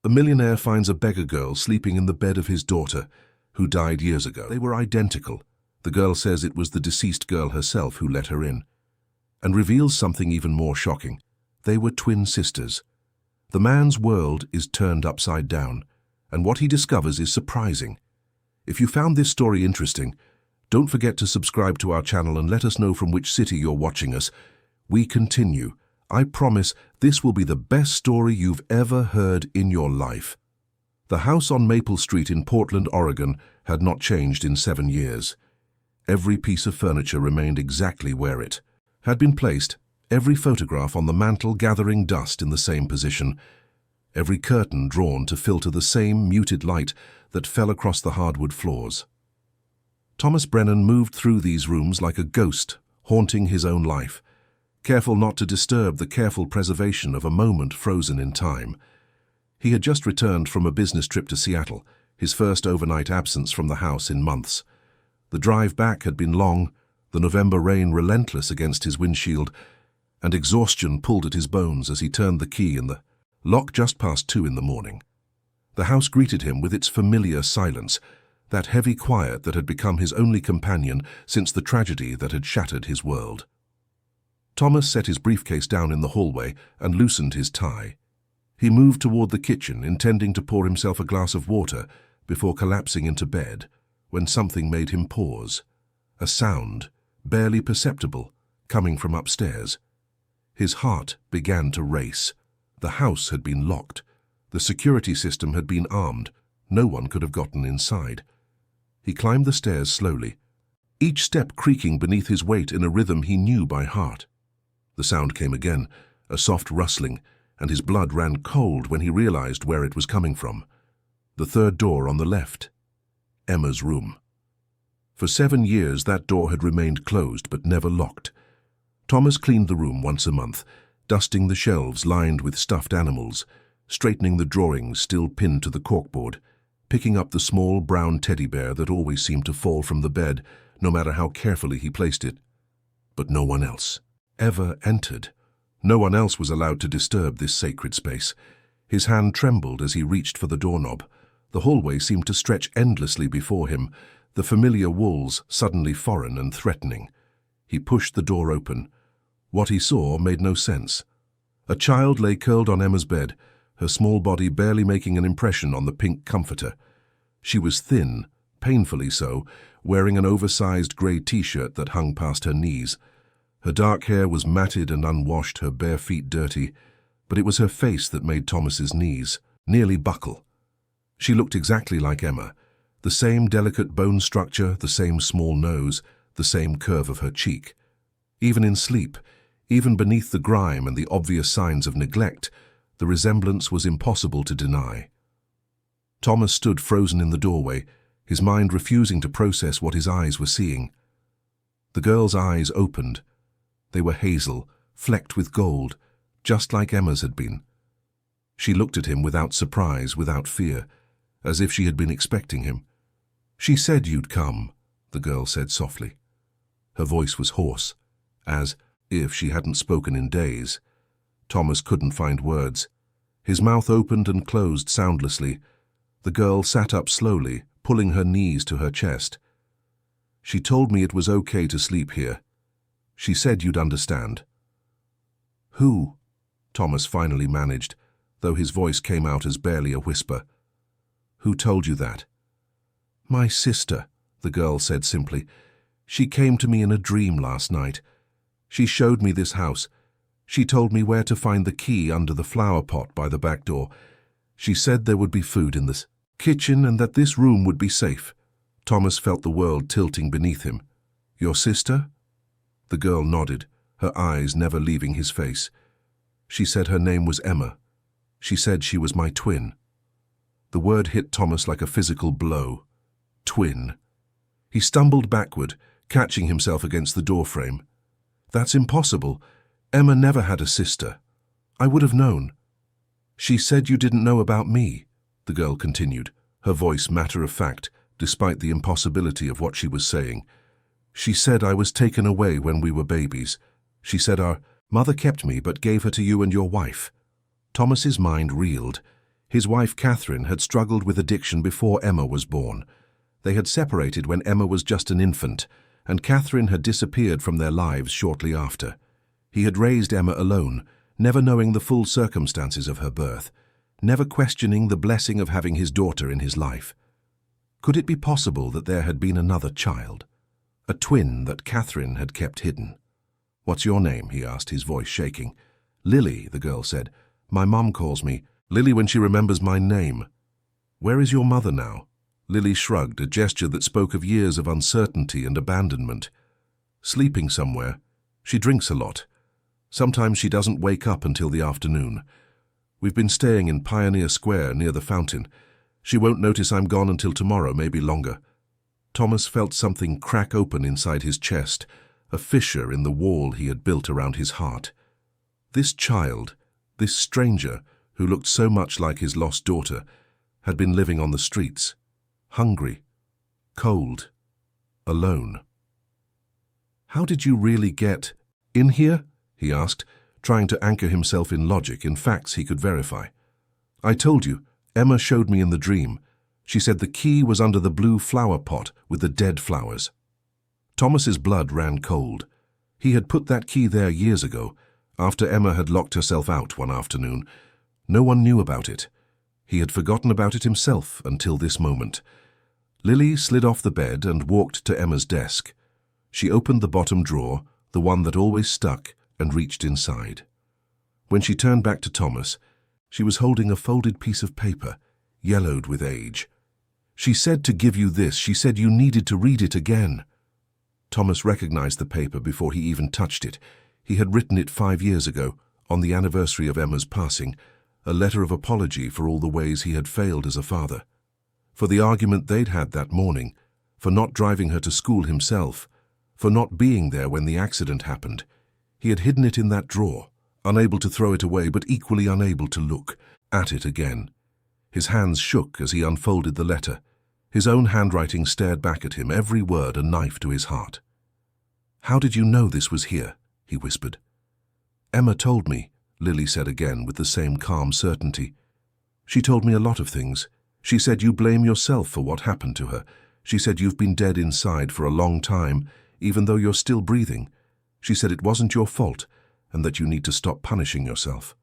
A millionaire finds a beggar girl sleeping in the bed of his daughter, who died years ago. They were identical. The girl says it was the deceased girl herself who let her in, and reveals something even more shocking. They were twin sisters. The man's world is turned upside down, and what he discovers is surprising. If you found this story interesting, don't forget to subscribe to our channel and let us know from which city you're watching us. We continue. I promise this will be the best story you've ever heard in your life. The house on Maple Street in Portland, Oregon, had not changed in 7 years. Every piece of furniture remained exactly where it had been placed, every photograph on the mantel gathering dust in the same position, every curtain drawn to filter the same muted light that fell across the hardwood floors. Thomas Brennan moved through these rooms like a ghost, haunting his own life, careful not to disturb the careful preservation of a moment frozen in time. He had just returned from a business trip to Seattle, his first overnight absence from the house in months. The drive back had been long, the November rain relentless against his windshield, and exhaustion pulled at his bones as he turned the key in the lock just past 2 in the morning. The house greeted him with its familiar silence, that heavy quiet that had become his only companion since the tragedy that had shattered his world. Thomas set his briefcase down in the hallway and loosened his tie. He moved toward the kitchen, intending to pour himself a glass of water before collapsing into bed, when something made him pause. A sound, barely perceptible, coming from upstairs. His heart began to race. The house had been locked. The security system had been armed. No one could have gotten inside. He climbed the stairs slowly, each step creaking beneath his weight in a rhythm he knew by heart. The sound came again, a soft rustling, and his blood ran cold when he realized where it was coming from. The third door on the left. Emma's room. For 7 years that door had remained closed but never locked. Thomas cleaned the room once a month, dusting the shelves lined with stuffed animals, straightening the drawings still pinned to the corkboard, picking up the small brown teddy bear that always seemed to fall from the bed, no matter how carefully he placed it. But no one else ever entered. No one else was allowed to disturb this sacred space. His hand trembled as he reached for the doorknob. The hallway seemed to stretch endlessly before him, the familiar walls suddenly foreign and threatening. He pushed the door open. What he saw made no sense. A child lay curled on Emma's bed, her small body barely making an impression on the pink comforter. She was thin, painfully so, wearing an oversized grey t-shirt that hung past her knees. Her dark hair was matted and unwashed, her bare feet dirty, but it was her face that made Thomas's knees nearly buckle. She looked exactly like Emma, the same delicate bone structure, the same small nose, the same curve of her cheek. Even in sleep, even beneath the grime and the obvious signs of neglect, the resemblance was impossible to deny. Thomas stood frozen in the doorway, his mind refusing to process what his eyes were seeing. The girl's eyes opened. They were hazel, flecked with gold, just like Emma's had been. She looked at him without surprise, without fear, as if she had been expecting him. "She said you'd come," the girl said softly. Her voice was hoarse, as if she hadn't spoken in days. Thomas couldn't find words. His mouth opened and closed soundlessly. The girl sat up slowly, pulling her knees to her chest. "She told me it was okay to sleep here. She said you'd understand." "Who?" Thomas finally managed, though his voice came out as barely a whisper. "Who told you that?" "My sister," the girl said simply. "She came to me in a dream last night. She showed me this house. She told me where to find the key under the flower pot by the back door. She said there would be food in this kitchen and that this room would be safe." Thomas felt the world tilting beneath him. "Your sister?" The girl nodded, her eyes never leaving his face. "She said her name was Emma. She said she was my twin." The word hit Thomas like a physical blow. Twin. He stumbled backward, catching himself against the doorframe. "That's impossible. Emma never had a sister. I would have known." "She said you didn't know about me," the girl continued, her voice matter-of-fact, despite the impossibility of what she was saying. "She said I was taken away when we were babies. She said our mother kept me but gave her to you and your wife." Thomas's mind reeled. His wife Catherine had struggled with addiction before Emma was born. They had separated when Emma was just an infant, and Catherine had disappeared from their lives shortly after. He had raised Emma alone, never knowing the full circumstances of her birth, never questioning the blessing of having his daughter in his life. Could it be possible that there had been another child? A twin that Catherine had kept hidden? "What's your name?" he asked, his voice shaking. "Lily," the girl said. "My mum calls me Lily when she remembers my name." "Where is your mother now?" Lily shrugged, a gesture that spoke of years of uncertainty and abandonment. "Sleeping somewhere. She drinks a lot. Sometimes she doesn't wake up until the afternoon. We've been staying in Pioneer Square near the fountain. She won't notice I'm gone until tomorrow, maybe longer." Thomas felt something crack open inside his chest, a fissure in the wall he had built around his heart. This child, this stranger, who looked so much like his lost daughter, had been living on the streets, hungry, cold, alone. "How did you really get in here?" he asked, trying to anchor himself in logic, in facts he could verify. "I told you, Emma showed me in the dream. She said the key was under the blue flower pot with the dead flowers." Thomas's blood ran cold. He had put that key there years ago, after Emma had locked herself out one afternoon. No one knew about it. He had forgotten about it himself until this moment. Lily slid off the bed and walked to Emma's desk. She opened the bottom drawer, the one that always stuck, and reached inside. When she turned back to Thomas, she was holding a folded piece of paper, yellowed with age. "She said to give you this. She said you needed to read it again." Thomas recognized the paper before he even touched it. He had written it 5 years ago, on the anniversary of Emma's passing, a letter of apology for all the ways he had failed as a father, for the argument they'd had that morning, for not driving her to school himself, for not being there when the accident happened. He had hidden it in that drawer, unable to throw it away but equally unable to look at it again. His hands shook as he unfolded the letter. His own handwriting stared back at him, every word a knife to his heart. "How did you know this was here?" he whispered. "Emma told me," Lily said again with the same calm certainty. "She told me a lot of things. She said you blame yourself for what happened to her. She said you've been dead inside for a long time, even though you're still breathing. She said it wasn't your fault, and that you need to stop punishing yourself."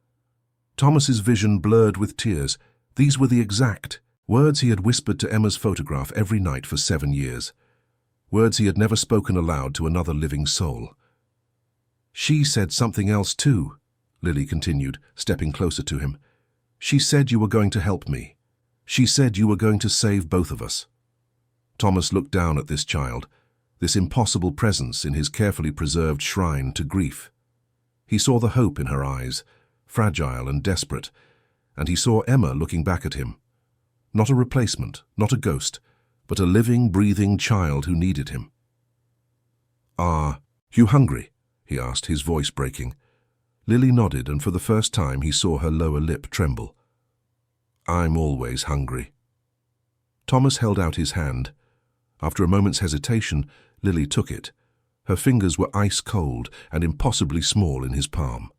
Thomas's vision blurred with tears. These were the exact words he had whispered to Emma's photograph every night for 7 years. Words he had never spoken aloud to another living soul. "She said something else too," Lily continued, stepping closer to him. "She said you were going to help me. She said you were going to save both of us." Thomas looked down at this child, this impossible presence in his carefully preserved shrine to grief. He saw the hope in her eyes, fragile and desperate, and he saw Emma looking back at him. Not a replacement, not a ghost, but a living, breathing child who needed him. "Are you hungry?" he asked, his voice breaking. Lily nodded, and for the first time he saw her lower lip tremble. "I'm always hungry." Thomas held out his hand. After a moment's hesitation, Lily took it. Her fingers were ice cold and impossibly small in his palm.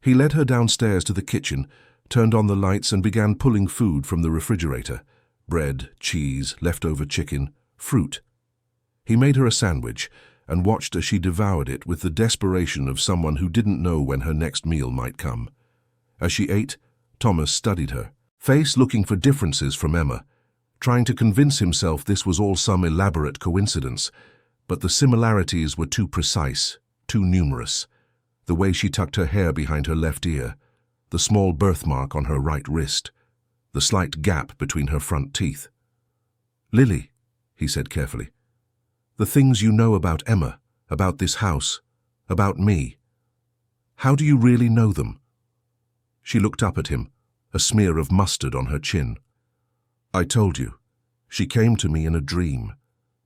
He led her downstairs to the kitchen, turned on the lights and began pulling food from the refrigerator. Bread, cheese, leftover chicken, fruit. He made her a sandwich and watched as she devoured it with the desperation of someone who didn't know when her next meal might come. As she ate, Thomas studied her, face looking for differences from Emma, trying to convince himself this was all some elaborate coincidence, but the similarities were too precise, too numerous. The way she tucked her hair behind her left ear, the small birthmark on her right wrist, the slight gap between her front teeth. "Lily," he said carefully, "the things you know about Emma, about this house, about me, how do you really know them?" She looked up at him, a smear of mustard on her chin. "I told you. She came to me in a dream,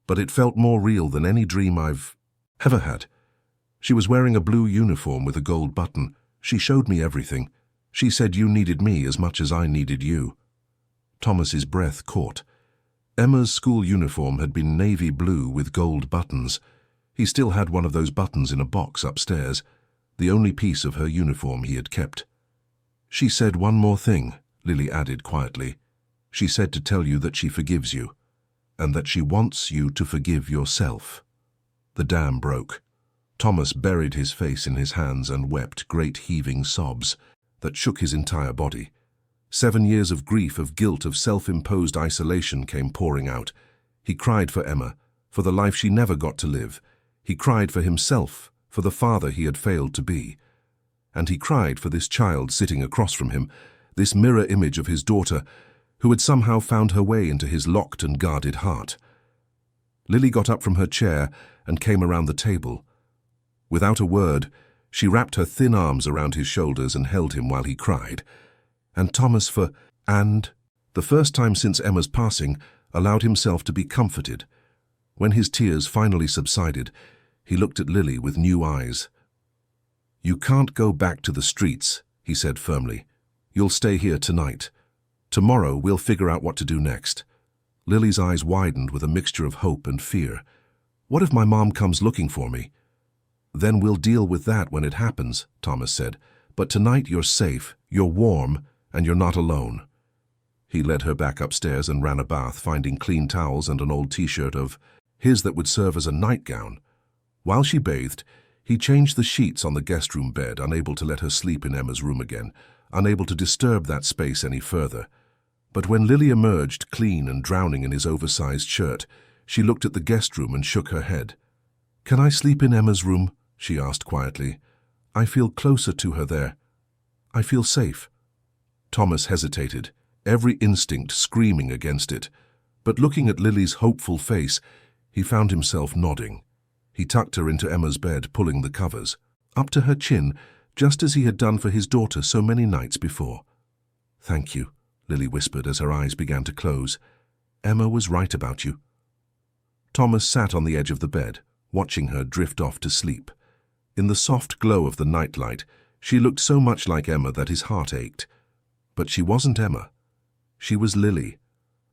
but it felt more real than any dream I've ever had. She was wearing a blue uniform with a gold button. She showed me everything. She said you needed me as much as I needed you." Thomas's breath caught. Emma's school uniform had been navy blue with gold buttons. He still had one of those buttons in a box upstairs, the only piece of her uniform he had kept. "She said one more thing," Lily added quietly. She said to tell you that she forgives you, and that she wants you to forgive yourself. The dam broke. Thomas buried his face in his hands and wept great heaving sobs that shook his entire body. 7 years of grief, of guilt, of self-imposed isolation came pouring out. He cried for Emma, for the life she never got to live. He cried for himself, for the father he had failed to be. And he cried for this child sitting across from him, this mirror image of his daughter, who had somehow found her way into his locked and guarded heart. Lily got up from her chair and came around the table. Without a word, she wrapped her thin arms around his shoulders and held him while he cried. And Thomas, for the first time since Emma's passing, allowed himself to be comforted. When his tears finally subsided, he looked at Lily with new eyes. "You can't go back to the streets," he said firmly. "You'll stay here tonight. Tomorrow we'll figure out what to do next." Lily's eyes widened with a mixture of hope and fear. "What if my mom comes looking for me?" "Then we'll deal with that when it happens," Thomas said. "But tonight you're safe, you're warm, and you're not alone." He led her back upstairs and ran a bath, finding clean towels and an old t-shirt of his that would serve as a nightgown. While she bathed, he changed the sheets on the guest room bed, unable to let her sleep in Emma's room again, unable to disturb that space any further. But when Lily emerged, clean and drowning in his oversized shirt, she looked at the guest room and shook her head. "Can I sleep in Emma's room?" she asked quietly. "I feel closer to her there. I feel safe." Thomas hesitated, every instinct screaming against it. But looking at Lily's hopeful face, he found himself nodding. He tucked her into Emma's bed, pulling the covers up to her chin, just as he had done for his daughter so many nights before. "Thank you," Lily whispered as her eyes began to close. "Emma was right about you." Thomas sat on the edge of the bed, watching her drift off to sleep. In the soft glow of the nightlight, she looked so much like Emma that his heart ached. But she wasn't Emma. She was Lily,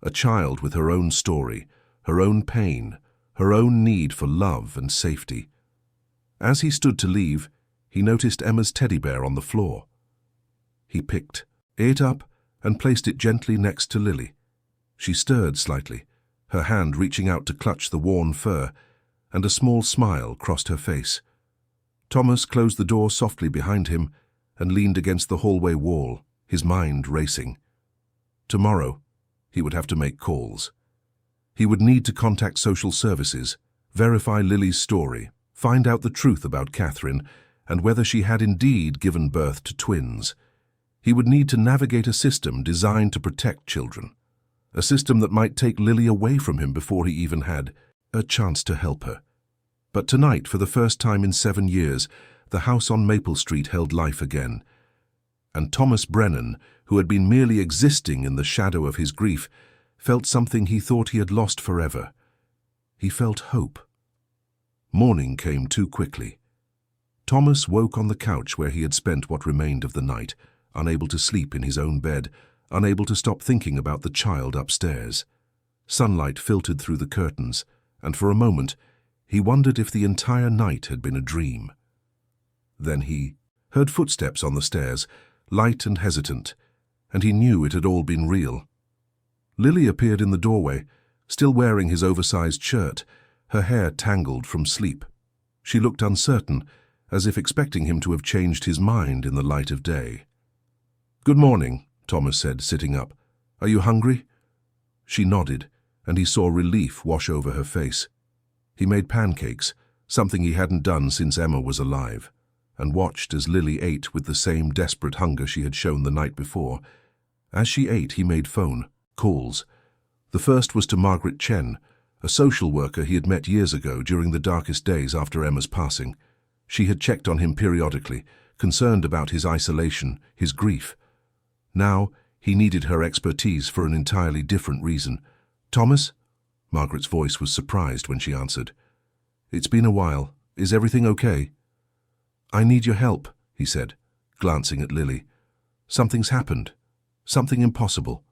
a child with her own story, her own pain, her own need for love and safety. As he stood to leave, he noticed Emma's teddy bear on the floor. He picked it up and placed it gently next to Lily. She stirred slightly, her hand reaching out to clutch the worn fur, and a small smile crossed her face. Thomas closed the door softly behind him and leaned against the hallway wall, his mind racing. Tomorrow, he would have to make calls. He would need to contact social services, verify Lily's story, find out the truth about Catherine, and whether she had indeed given birth to twins. He would need to navigate a system designed to protect children, a system that might take Lily away from him before he even had a chance to help her. But tonight, for the first time in 7 years, the house on Maple Street held life again. And Thomas Brennan, who had been merely existing in the shadow of his grief, felt something he thought he had lost forever. He felt hope. Morning came too quickly. Thomas woke on the couch where he had spent what remained of the night, unable to sleep in his own bed, unable to stop thinking about the child upstairs. Sunlight filtered through the curtains, and for a moment he wondered if the entire night had been a dream. Then he heard footsteps on the stairs, light and hesitant, and he knew it had all been real. Lily appeared in the doorway, still wearing his oversized shirt, her hair tangled from sleep. She looked uncertain, as if expecting him to have changed his mind in the light of day. "Good morning," Thomas said, sitting up. "Are you hungry?" She nodded, and he saw relief wash over her face. He made pancakes, something he hadn't done since Emma was alive, and watched as Lily ate with the same desperate hunger she had shown the night before. As she ate, he made phone calls. The first was to Margaret Chen, a social worker he had met years ago during the darkest days after Emma's passing. She had checked on him periodically, concerned about his isolation, his grief. Now, he needed her expertise for an entirely different reason. "Thomas?" Margaret's voice was surprised when she answered. "It's been a while. Is everything okay?" "I need your help," he said, glancing at Lily. "Something's happened. Something impossible."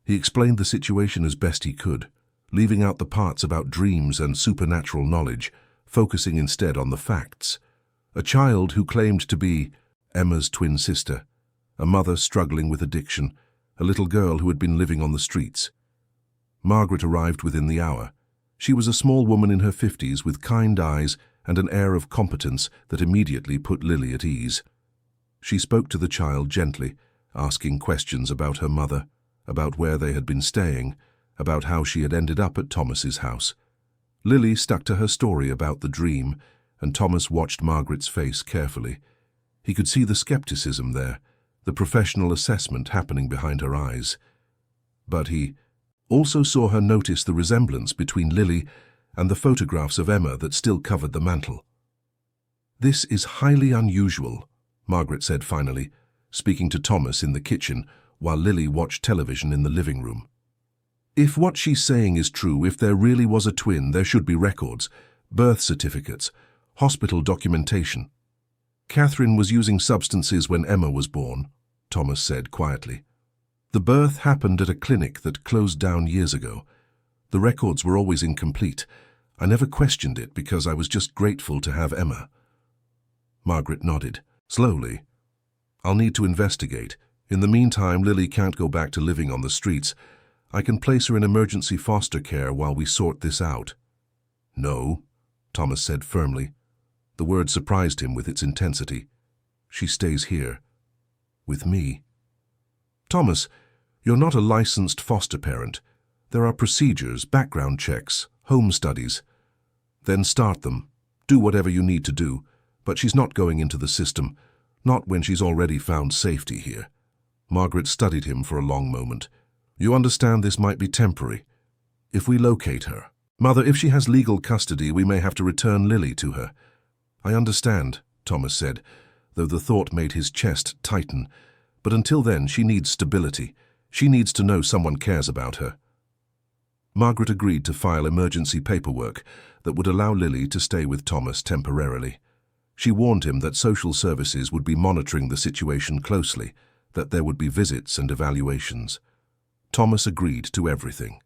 He explained the situation as best he could, leaving out the parts about dreams and supernatural knowledge, focusing instead on the facts. A child who claimed to be Emma's twin sister, a mother struggling with addiction, a little girl who had been living on the streets. Margaret arrived within the hour. She was a small woman in her 50s with kind eyes and an air of competence that immediately put Lily at ease. She spoke to the child gently, asking questions about her mother, about where they had been staying, about how she had ended up at Thomas's house. Lily stuck to her story about the dream, and Thomas watched Margaret's face carefully. He could see the skepticism there, the professional assessment happening behind her eyes. But he also saw her notice the resemblance between Lily and the photographs of Emma that still covered the mantel. "This is highly unusual," Margaret said finally, speaking to Thomas in the kitchen while Lily watched television in the living room. "If what she's saying is true, if there really was a twin, there should be records, birth certificates, hospital documentation." "Catherine was using substances when Emma was born," Thomas said quietly. "The birth happened at a clinic that closed down years ago. The records were always incomplete. I never questioned it because I was just grateful to have Emma." Margaret nodded, slowly. "I'll need to investigate. In the meantime, Lily can't go back to living on the streets. I can place her in emergency foster care while we sort this out." "No," Thomas said firmly. The word surprised him with its intensity. "She stays here. With me." "Thomas, you're not a licensed foster parent. There are procedures, background checks, home studies. Then start them. Do whatever you need to do. But she's not going into the system, not when she's already found safety here." Margaret studied him for a long moment. "You understand this might be temporary. If we locate her. Mother, if she has legal custody, we may have to return Lily to her." "I understand," Thomas said, though the thought made his chest tighten. "But until then, she needs stability. She needs to know someone cares about her." Margaret agreed to file emergency paperwork that would allow Lily to stay with Thomas temporarily. She warned him that social services would be monitoring the situation closely, that there would be visits and evaluations. Thomas agreed to everything.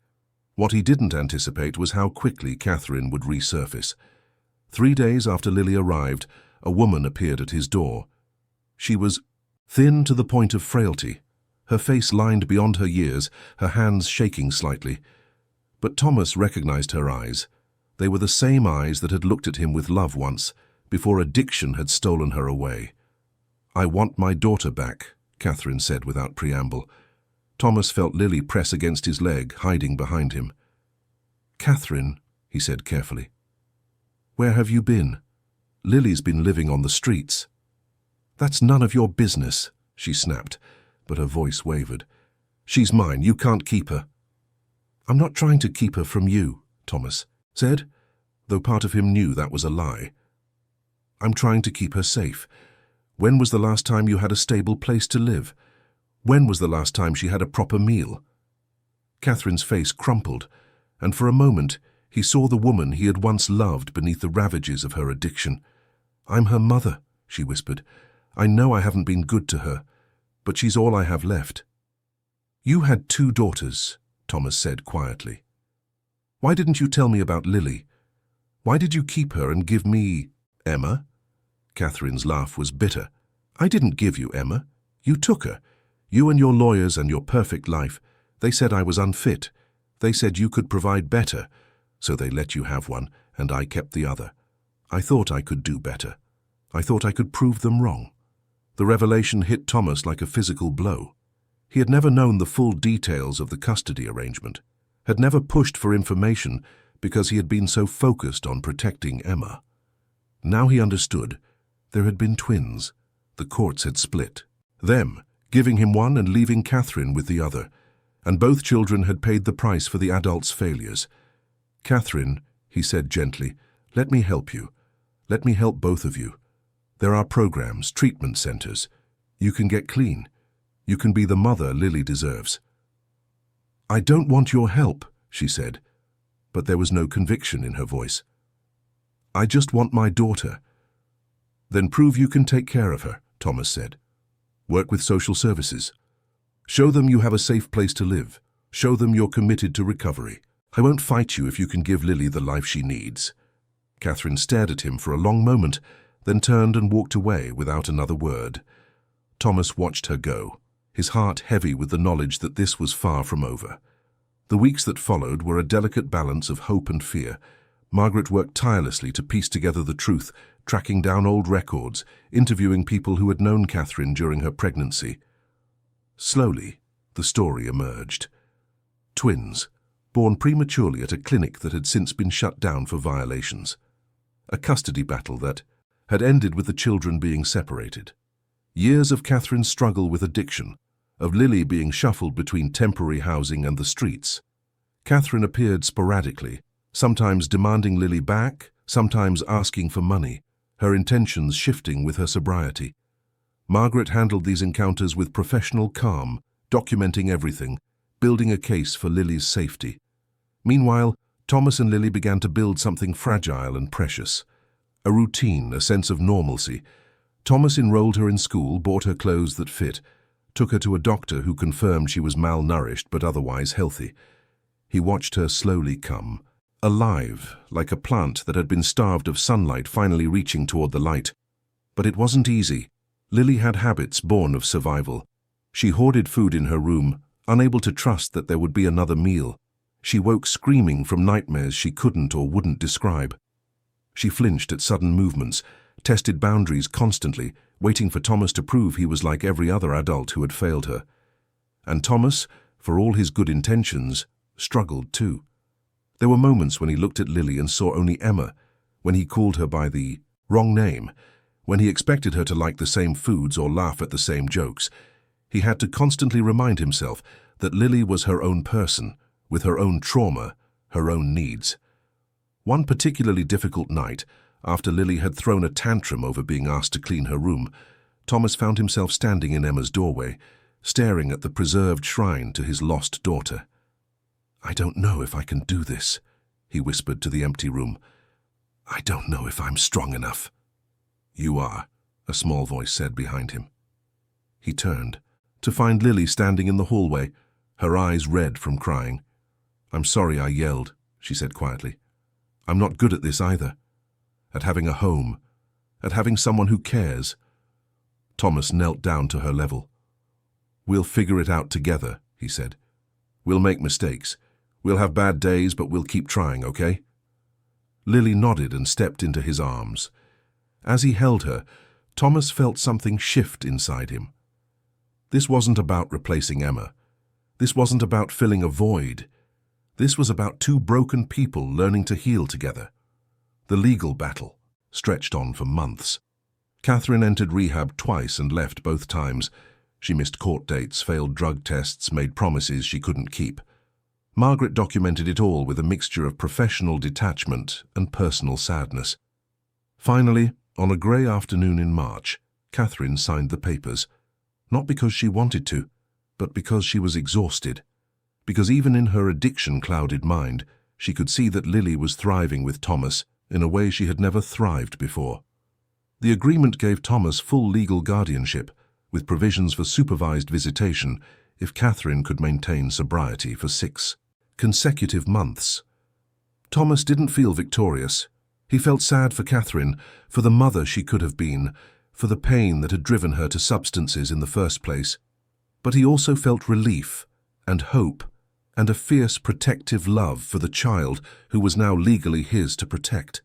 What he didn't anticipate was how quickly Catherine would resurface. 3 days after Lily arrived, a woman appeared at his door. She was thin to the point of frailty, her face lined beyond her years, her hands shaking slightly. But Thomas recognized her eyes. They were the same eyes that had looked at him with love once, before addiction had stolen her away. "I want my daughter back," Catherine said without preamble. Thomas felt Lily press against his leg, hiding behind him. "Catherine," he said carefully, "where have you been? Lily's been living on the streets." "That's none of your business," she snapped, but her voice wavered. "She's mine. You can't keep her." "I'm not trying to keep her from you," Thomas said, though part of him knew that was a lie. "I'm trying to keep her safe. When was the last time you had a stable place to live? When was the last time she had a proper meal?" Catherine's face crumpled, and for a moment he saw the woman he had once loved beneath the ravages of her addiction. "I'm her mother," she whispered. "I know I haven't been good to her, but she's all I have left." "You had 2 daughters," Thomas said quietly. "Why didn't you tell me about Lily? Why did you keep her and give me Emma?" Catherine's laugh was bitter. "I didn't give you Emma. You took her. You and your lawyers and your perfect life. They said I was unfit. They said you could provide better. So they let you have one, and I kept the other. I thought I could do better. I thought I could prove them wrong." The revelation hit Thomas like a physical blow. He had never known the full details of the custody arrangement, had never pushed for information because he had been so focused on protecting Emma. Now he understood. There had been twins. The courts had split. Them, giving him one and leaving Catherine with the other. And both children had paid the price for the adult's failures. "Catherine," he said gently, "let me help you. Let me help both of you. There are programs, treatment centers. You can get clean. You can be the mother Lily deserves." "I don't want your help," she said, but there was no conviction in her voice. "I just want my daughter." "Then prove you can take care of her," Thomas said. "Work with social services. Show them you have a safe place to live. Show them you're committed to recovery. I won't fight you if you can give Lily the life she needs." Catherine stared at him for a long moment, then turned and walked away without another word. Thomas watched her go. his heart heavy with the knowledge that this was far from over. The weeks that followed were a delicate balance of hope and fear. Margaret worked tirelessly to piece together the truth, tracking down old records, interviewing people who had known Catherine during her pregnancy. Slowly, the story emerged. Twins, born prematurely at a clinic that had since been shut down for violations. A custody battle that had ended with the children being separated. Years of Catherine's struggle with addiction, of Lily being shuffled between temporary housing and the streets. Catherine appeared sporadically, sometimes demanding Lily back, sometimes asking for money, her intentions shifting with her sobriety. Margaret handled these encounters with professional calm, documenting everything, building a case for Lily's safety. Meanwhile, Thomas and Lily began to build something fragile and precious. A routine, a sense of normalcy. Thomas enrolled her in school, bought her clothes that fit, took her to a doctor who confirmed she was malnourished but otherwise healthy. He watched her slowly come, alive, like a plant that had been starved of sunlight finally reaching toward the light. But it wasn't easy. Lily had habits born of survival. She hoarded food in her room, unable to trust that there would be another meal. She woke screaming from nightmares she couldn't or wouldn't describe. She flinched at sudden movements, tested boundaries constantly, waiting for Thomas to prove he was like every other adult who had failed her. And Thomas, for all his good intentions, struggled too. There were moments when he looked at Lily and saw only Emma, when he called her by the wrong name, when he expected her to like the same foods or laugh at the same jokes. He had to constantly remind himself that Lily was her own person, with her own trauma, her own needs. One particularly difficult night, after Lily had thrown a tantrum over being asked to clean her room, Thomas found himself standing in Emma's doorway, staring at the preserved shrine to his lost daughter. "I don't know if I can do this," he whispered to the empty room. "I don't know if I'm strong enough." "You are," a small voice said behind him. He turned, to find Lily standing in the hallway, her eyes red from crying. "I'm sorry I yelled," she said quietly. "I'm not good at this either. At having a home, at having someone who cares." Thomas knelt down to her level. "We'll figure it out together," he said. "We'll make mistakes. We'll have bad days, but we'll keep trying, okay?" Lily nodded and stepped into his arms. As he held her, Thomas felt something shift inside him. This wasn't about replacing Emma. This wasn't about filling a void. This was about two broken people learning to heal together. The legal battle stretched on for months. Catherine entered rehab twice and left both times. She missed court dates, failed drug tests, made promises she couldn't keep. Margaret documented it all with a mixture of professional detachment and personal sadness. Finally, on a grey afternoon in March, Catherine signed the papers. Not because she wanted to, but because she was exhausted. Because even in her addiction-clouded mind, she could see that Lily was thriving with Thomas in a way she had never thrived before. The agreement gave Thomas full legal guardianship, with provisions for supervised visitation if Catherine could maintain sobriety for 6 consecutive months. Thomas didn't feel victorious. He felt sad for Catherine, for the mother she could have been, for the pain that had driven her to substances in the first place. But he also felt relief and hope and a fierce protective love for the child who was now legally his to protect.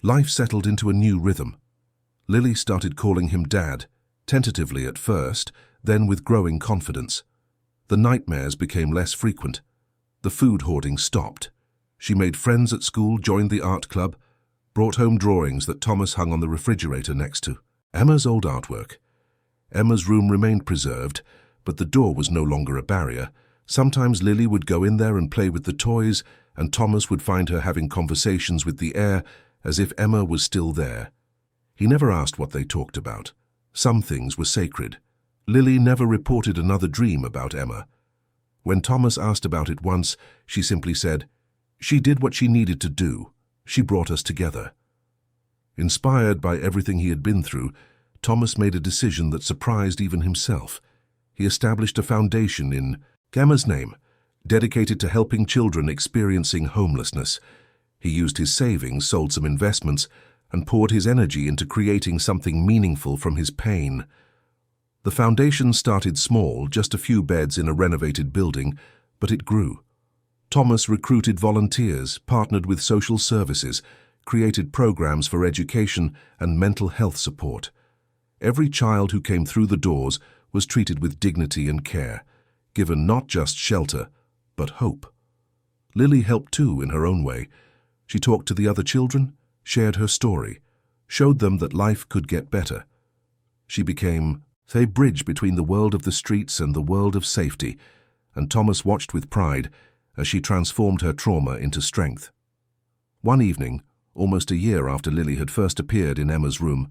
Life settled into a new rhythm. Lily started calling him Dad, tentatively at first, then with growing confidence. The nightmares became less frequent. The food hoarding stopped. She made friends at school, joined the art club, brought home drawings that Thomas hung on the refrigerator next to Emma's old artwork. Emma's room remained preserved, but the door was no longer a barrier. Sometimes Lily would go in there and play with the toys, and Thomas would find her having conversations with the air as if Emma was still there. He never asked what they talked about. Some things were sacred. Lily never reported another dream about Emma. When Thomas asked about it once, she simply said, "She did what she needed to do. She brought us together." Inspired by everything he had been through, Thomas made a decision that surprised even himself. He established a foundation in Emma's name, dedicated to helping children experiencing homelessness. He used his savings, sold some investments, and poured his energy into creating something meaningful from his pain. The foundation started small, just a few beds in a renovated building, but it grew. Thomas recruited volunteers, partnered with social services, created programs for education and mental health support. Every child who came through the doors was treated with dignity and care, given not just shelter, but hope. Lily helped too in her own way. She talked to the other children, shared her story, showed them that life could get better. She became a bridge between the world of the streets and the world of safety, and Thomas watched with pride as she transformed her trauma into strength. One evening, almost a year after Lily had first appeared in Emma's room,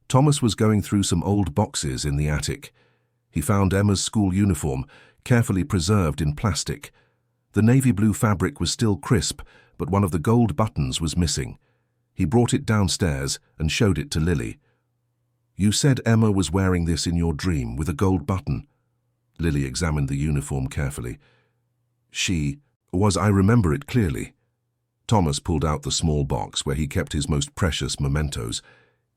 Thomas was going through some old boxes in the attic. He found Emma's school uniform, carefully preserved in plastic. The navy blue fabric was still crisp, but one of the gold buttons was missing. He brought it downstairs and showed it to Lily. "You said Emma was wearing this in your dream with a gold button." Lily examined the uniform carefully. I remember it clearly." Thomas pulled out the small box where he kept his most precious mementos.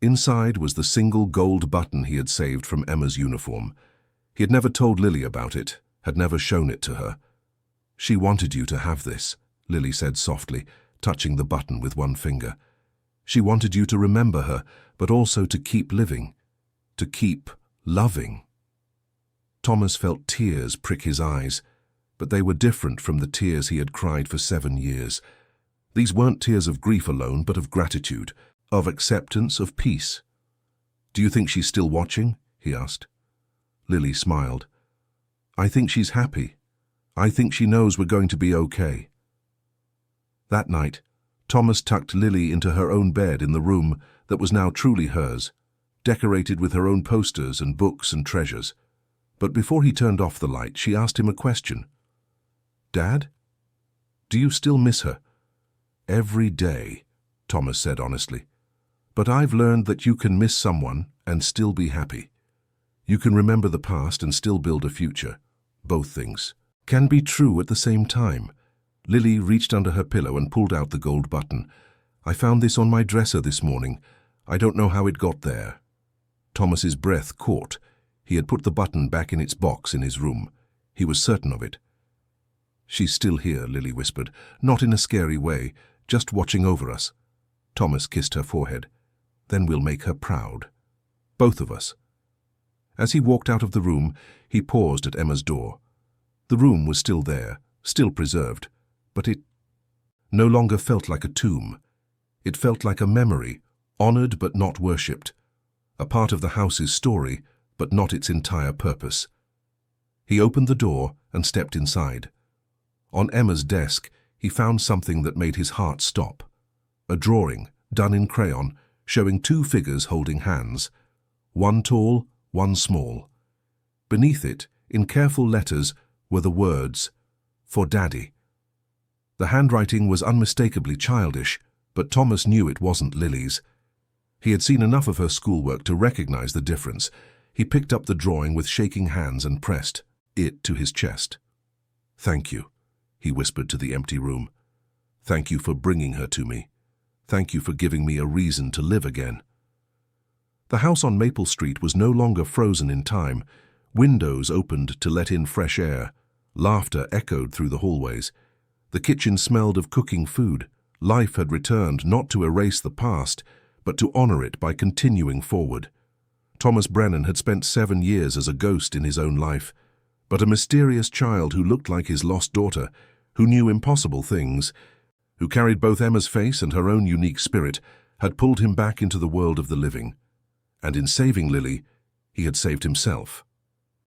Inside was the single gold button he had saved from Emma's uniform. He had never told Lily about it, had never shown it to her. "She wanted you to have this," Lily said softly, touching the button with one finger. "She wanted you to remember her, but also to keep living, to keep loving." Thomas felt tears prick his eyes, but they were different from the tears he had cried for 7 years. These weren't tears of grief alone, but of gratitude, of acceptance, of peace. "Do you think she's still watching?" he asked. Lily smiled. "I think she's happy. I think she knows we're going to be okay." That night, Thomas tucked Lily into her own bed in the room that was now truly hers, decorated with her own posters and books and treasures. But before he turned off the light, she asked him a question. "Dad, do you still miss her?" "Every day," Thomas said honestly. "But I've learned that you can miss someone and still be happy. You can remember the past and still build a future. Both things can be true at the same time." Lily reached under her pillow and pulled out the gold button. "I found this on my dresser this morning. I don't know how it got there." Thomas's breath caught. He had put the button back in its box in his room. He was certain of it. "She's still here," Lily whispered, not in a scary way, just watching over us. Thomas kissed her forehead. "Then we'll make her proud. Both of us." As he walked out of the room, he paused at Emma's door. The room was still there, still preserved, but it no longer felt like a tomb. It felt like a memory, honored but not worshipped, a part of the house's story, but not its entire purpose. He opened the door and stepped inside. On Emma's desk, he found something that made his heart stop. A drawing, done in crayon, showing 2 figures holding hands, one tall, one small. Beneath it, in careful letters, were the words, "For Daddy." The handwriting was unmistakably childish, but Thomas knew it wasn't Lily's. He had seen enough of her schoolwork to recognize the difference. He picked up the drawing with shaking hands and pressed it to his chest. "Thank you," he whispered to the empty room. "Thank you for bringing her to me. Thank you for giving me a reason to live again." The house on Maple Street was no longer frozen in time. Windows opened to let in fresh air. Laughter echoed through the hallways. The kitchen smelled of cooking food. Life had returned not to erase the past, but to honor it by continuing forward. Thomas Brennan had spent 7 years as a ghost in his own life, but a mysterious child who looked like his lost daughter, who knew impossible things, who carried both Emma's face and her own unique spirit, had pulled him back into the world of the living. And in saving Lily, he had saved himself.